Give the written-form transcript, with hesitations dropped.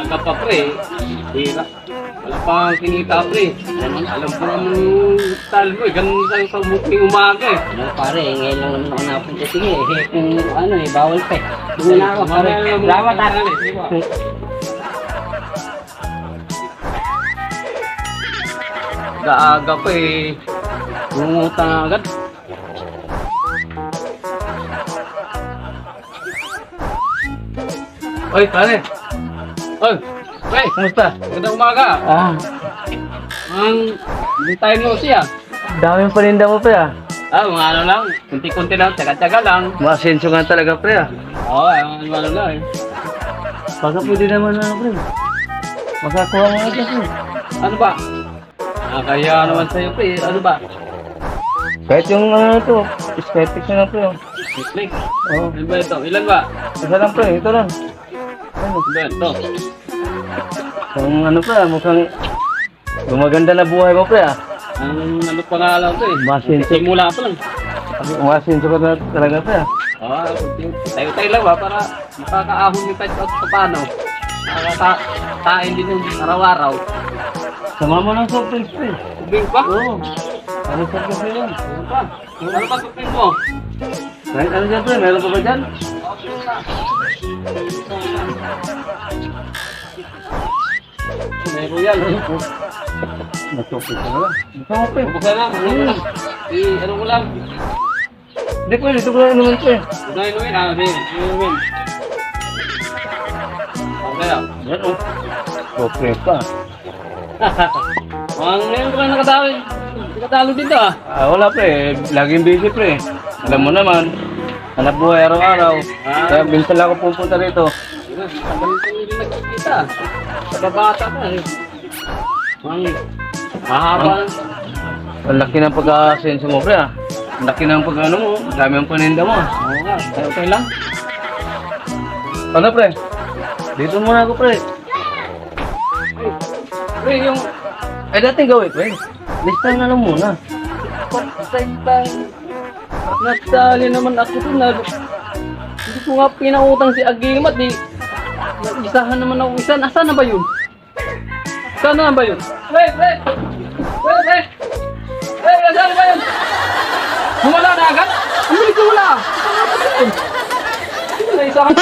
Maaga pa pre. Hira. Wala pang kinita pre. Alam ko naman yung style mo eh. Ganun lang sa muking umaga eh. Ano pare, ngayon lang naman ako napunta. Sige, kung ano eh, bawal pa eh. Doon na ako pare. Salamat pare. Gaaga pa eh. Bumutang agad. Oy, pare. Oy, pre, kumusta? Magandang umaga. Hindi tayo mo siya. Daming paninda mo pre ah. Mga ano lang, kunti-kunti lang, tsaga-tsaga lang. Masenso nga talaga pre ah. Oo, ano lang eh. Baka pwede naman ano pre. Makakuha mo na siya pre. Ano ba? Kaya naman sa'yo pre, ano ba? Kahit yung ano to, aesthetic na pre oh. Netflix? Oo. Ano ba ito? Ilan ba? Isa lang pre, ito lang. Ano? Ano ba ito? Yung ano pre ah, mukhang gumaganda na buhay mo pre ah. Ang ano pangalan ko eh? Masenso. Simula pa lang. Masenso ka na talaga pre ah. Tayo-tayo lang ba para makakaahon yung tayo sa paano. Nakakatain din yung araw-araw. Sama mo ng soft drinks pre. Ubing pa? Oo. Ano sa kasi yan? Ano pa? Ano pa tupin mo? Kahit ano dyan pre, meron pa ba dyan? Meron yan. Masopit ka na lang. Gusto mo pre. Buksan lang. Ano ko lang? Hindi pre, dito ko lang naman pre. Inumin. Inumin. Okay ah. Yan oh. Okay pa. Ngayon ko lang nakadalo dito ah. Wala pre, laging busy pre. Alam mo naman, hanap buhay araw-araw. Kaya minsan lang ako pupunta rito. Tagal ko hindi nagkikita. Pagkabata pa eh. Mahaba. Ang laki ng pagkasenso mo pre ah. Ang laki ng pag-ano mo, dami ang paninda mo ah. Oo nga, okay lang. Ano pre? Dito muna ako pre. Pre, yung Ay dating gawin pre. Listahan na lang muna. pag-time natali naman ako dun na hindi ko nga pinautang si Agimat di isahan naman ako isa. Nasaan na ba yun? Saan na ba yun? Wait! Nasaan na ba yun? Wala na agad? Ang bilis na wala! Hindi na isahan.